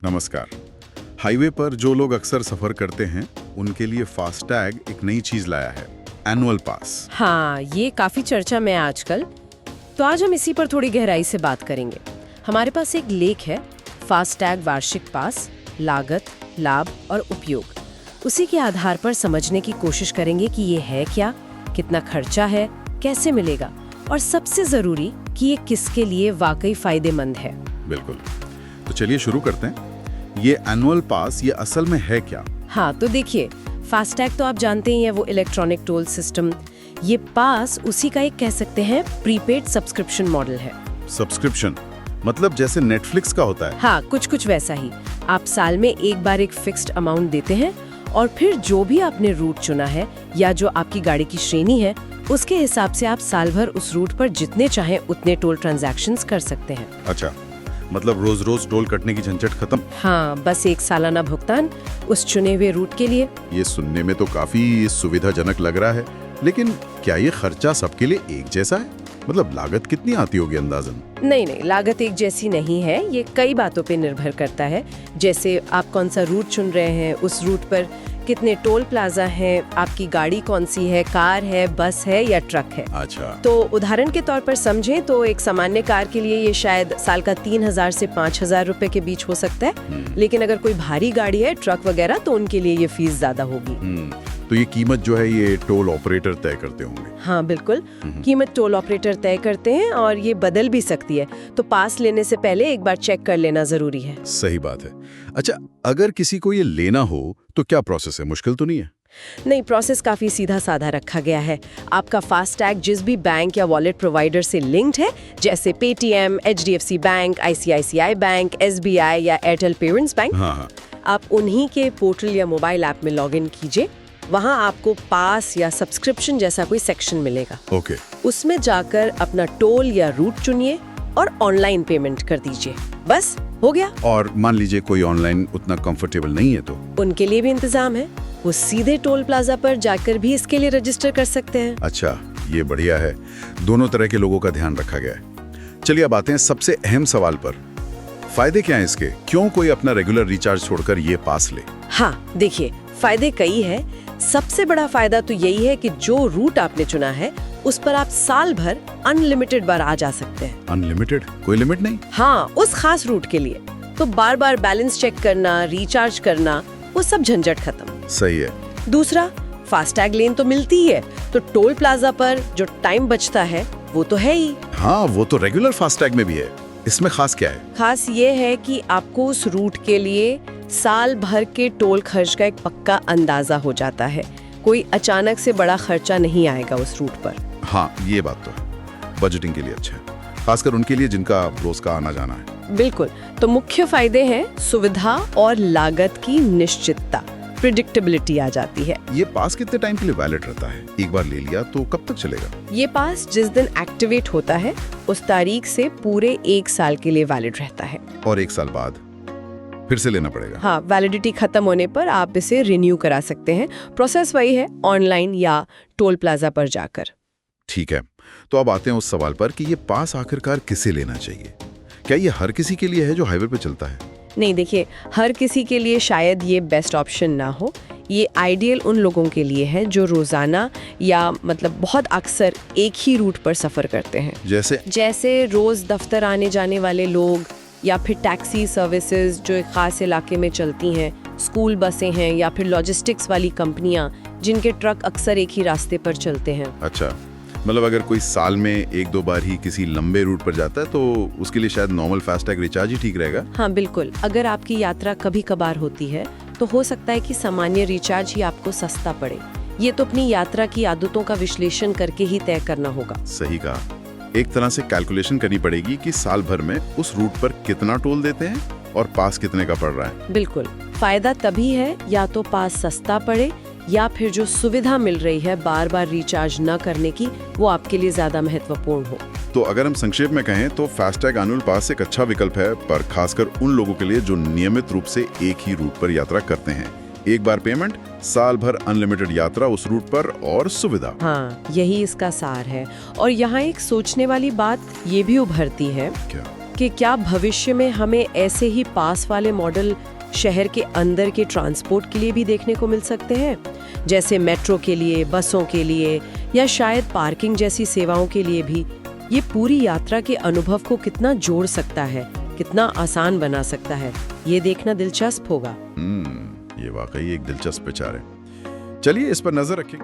नमस्कार। हाईवे पर जो लोग अक्सर सफर करते हैं उनके लिए फास्टैग एक नई चीज लाया है, एनुअल पास। हाँ, ये काफी चर्चा में है आजकल। तो आज हम इसी पर थोड़ी गहराई से बात करेंगे। हमारे पास एक लेख है, फास्टैग वार्षिक पास, लागत, लाभ और उपयोग। उसी के आधार पर समझने की कोशिश करेंगे कि ये है क्या, कितना खर्चा है, कैसे मिलेगा और सबसे जरूरी कि ये किसके लिए वाकई फायदेमंद है। बिल्कुल। तो चलिए शुरू करते हैं। ये एनुअल पास ये असल में है क्या? हाँ, तो देखिए, फास्टैग तो आप जानते ही हैं, वो इलेक्ट्रॉनिक टोल सिस्टम। ये पास उसी का एक कह सकते हैं प्रीपेड सब्सक्रिप्शन मॉडल है। सब्सक्रिप्शन मतलब जैसे नेटफ्लिक्स का होता है? हाँ, कुछ वैसा ही। आप साल में एक बार एक फिक्स्ड अमाउंट देते हैं और फिर जो भी आपने रूट चुना है या जो आपकी गाड़ी की श्रेणी है, उसके हिसाब से आप साल भर उस रूट पर जितने चाहें उतने टोल ट्रांजैक्शंस कर सकते हैं। अच्छा, मतलब रोज रोज टोल कटने की झंझट खत्म। हाँ, बस एक सालाना भुगतान उस चुने हुए रूट के लिए। ये सुनने में तो काफी सुविधाजनक लग रहा है, लेकिन क्या ये खर्चा सबके लिए एक जैसा है? मतलब लागत कितनी आती होगी अंदाजन? नहीं, लागत एक जैसी नहीं है। ये कई बातों पे निर्भर करता है, जैसे आप कौन सा रूट चुन रहे हैं, उस रूट पर कितने टोल प्लाजा हैं, आपकी गाड़ी कौन सी है, कार है, बस है या ट्रक है। अच्छा। तो उदाहरण के तौर पर समझें तो एक सामान्य कार के लिए ये शायद साल का 3,000 से 5,000 रुपए के बीच हो सकता है, लेकिन अगर कोई भारी गाड़ी है, ट्रक वगैरह, तो उनके लिए ये फीस ज्यादा होगी। तो ये कीमत जो है ये टोल ऑपरेटर तय करते होंगे? हाँ, बिल्कुल। कीमत टोल ऑपरेटर तय करते हैं और ये बदल भी सकती है, तो पास लेने से पहले एक बार चेक कर लेना जरूरी है। सही बात है। अच्छा, अगर किसी को ये लेना हो तो क्या प्रोसेस है? मुश्किल तो नहीं है? नहीं, प्रोसेस काफी सीधा साधा रखा गया है। आपका फास्टैग जिस भी बैंक या वॉलेट प्रोवाइडर से लिंक्ड है, जैसे Paytm, HDFC bank, ICICI bank, SBI या एयरटेल पेमेंट्स बैंक, हाँ। आप उन्हीं के पोर्टल या मोबाइल ऐप में लॉगिन कीजिए। वहाँ आपको पास या सब्सक्रिप्शन जैसा कोई सेक्शन मिलेगा। ओके। उसमें जाकर अपना टोल या रूट चुनिए और ऑनलाइन पेमेंट कर दीजिए। बस हो गया। और मान लीजिए कोई ऑनलाइन उतना कंफर्टेबल नहीं है तो? उनके लिए भी इंतजाम है, वो सीधे टोल प्लाजा पर जाकर भी इसके लिए रजिस्टर कर सकते हैं। अच्छा, ये बढ़िया है। दोनों तरह के लोगों का ध्यान रखा गया है। चलिए अब आते हैं सबसे अहम सवाल पर। फायदे क्या हैं इसके? क्यों कोई अपना रेगुलर रिचार्ज छोड़कर ये पास ले? हाँ, देखिए, फायदे कई है। सबसे बड़ा फायदा तो यही है कि जो रूट आपने चुना है उस पर आप साल भर अनलिमिटेड बार आ जा सकते हैं। अनलिमिटेड? कोई लिमिट नहीं? हाँ, उस खास रूट के लिए। तो बार बार बैलेंस चेक करना, रिचार्ज करना, वो सब झंझट खत्म। सही है। दूसरा, फास्टैग लेन तो मिलती है, तो टोल प्लाजा पर जो टाइम बचता है वो तो है ही। हाँ, वो तो रेगुलर फास्टैग में भी है। इसमें खास क्या है? खास ये है कि आपको उस रूट के लिए साल भर के टोल खर्च का एक पक्का अंदाजा हो जाता है। कोई अचानक से बड़ा खर्चा नहीं आएगा उस रूट पर। हाँ, ये बात तो है। बजटिंग के लिए अच्छा है, खासकर उनके लिए जिनका रोज का आना जाना है। बिल्कुल। तो मुख्य फायदे हैं सुविधा और लागत की निश्चितता, प्रिडिक्टेबिलिटी आ जाती है। ये पास कितने टाइम के लिए वैलिड रहता है? एक बार ले लिया तो कब तक चलेगा? ये पास जिस दिन एक्टिवेट होता है उस तारीख से पूरे 1 साल के लिए वैलिड रहता है। और 1 साल बाद फिर से लेना पड़ेगा? हाँ, वैलिडिटी खत्म होने पर आप इसे रिन्यू करा सकते हैं। प्रोसेस वही है, ऑनलाइन या टोल प्लाजा पर जाकर। ठीक है, तो अब आते हैं उस सवाल पर कि ये पास आखिरकार किसे लेना चाहिए? क्या ये हर किसी के लिए है जो हाईवे पे चलता है? नहीं, देखिए, हर किसी के लिए शायद ये बेस्ट ऑप्शन ना हो। ये आइडियल उन लोगों के लिए है जो रोजाना या मतलब बहुत अक्सर एक ही रूट पर सफर करते हैं। जैसे रोज दफ्तर आने जाने वाले लोग, या फिर टैक्सी सर्विसेज जो एक खास इलाके में चलती हैं, स्कूल बसें हैं, या फिर लॉजिस्टिक्स वाली कंपनियां जिनके ट्रक अक्सर एक ही रास्ते पर चलते हैं। अच्छा, मतलब अगर कोई साल में 1-2 बार ही किसी लंबे रूट पर जाता है तो उसके लिए शायद नॉर्मल फास्टैग रिचार्ज ही ठीक रहेगा? हाँ, बिल्कुल। अगर आपकी यात्रा कभी कभार होती है तो हो सकता है कि सामान्य रिचार्ज ही आपको सस्ता पड़े। ये तो अपनी यात्रा की आदतों का विश्लेषण करके ही तय करना होगा। सही कहा। एक तरह से कैलकुलेशन करनी पड़ेगी कि साल भर में उस रूट पर कितना टोल देते हैं और पास कितने का पड़ रहा है। बिल्कुल। फायदा तभी है या तो पास सस्ता पड़े या फिर जो सुविधा मिल रही है बार बार रिचार्ज न करने की, वो आपके लिए ज्यादा महत्वपूर्ण हो। तो अगर हम संक्षेप में कहें तो फास्टैग एनुअल पास एक अच्छा विकल्प है, पर खासकर उन लोगों के लिए जो नियमित रूप से एक ही रूट पर यात्रा करते हैं। एक बार पेमेंट, साल भर अनलिमिटेड यात्रा उस रूट पर और सुविधा। हाँ, यही इसका सार है। और यहाँ एक सोचने वाली बात ये भी उभरती है क्या? कि क्या भविष्य में हमें ऐसे ही पास वाले मॉडल शहर के अंदर के ट्रांसपोर्ट के लिए भी देखने को मिल सकते हैं, जैसे मेट्रो के लिए, बसों के लिए या शायद पार्किंग जैसी सेवाओं के लिए भी? ये पूरी यात्रा के अनुभव को कितना जोड़ सकता है, कितना आसान बना सकता है, ये देखना दिलचस्प होगा। ये वाकई एक दिलचस्प विचार है। चलिए इस पर नजर रखें।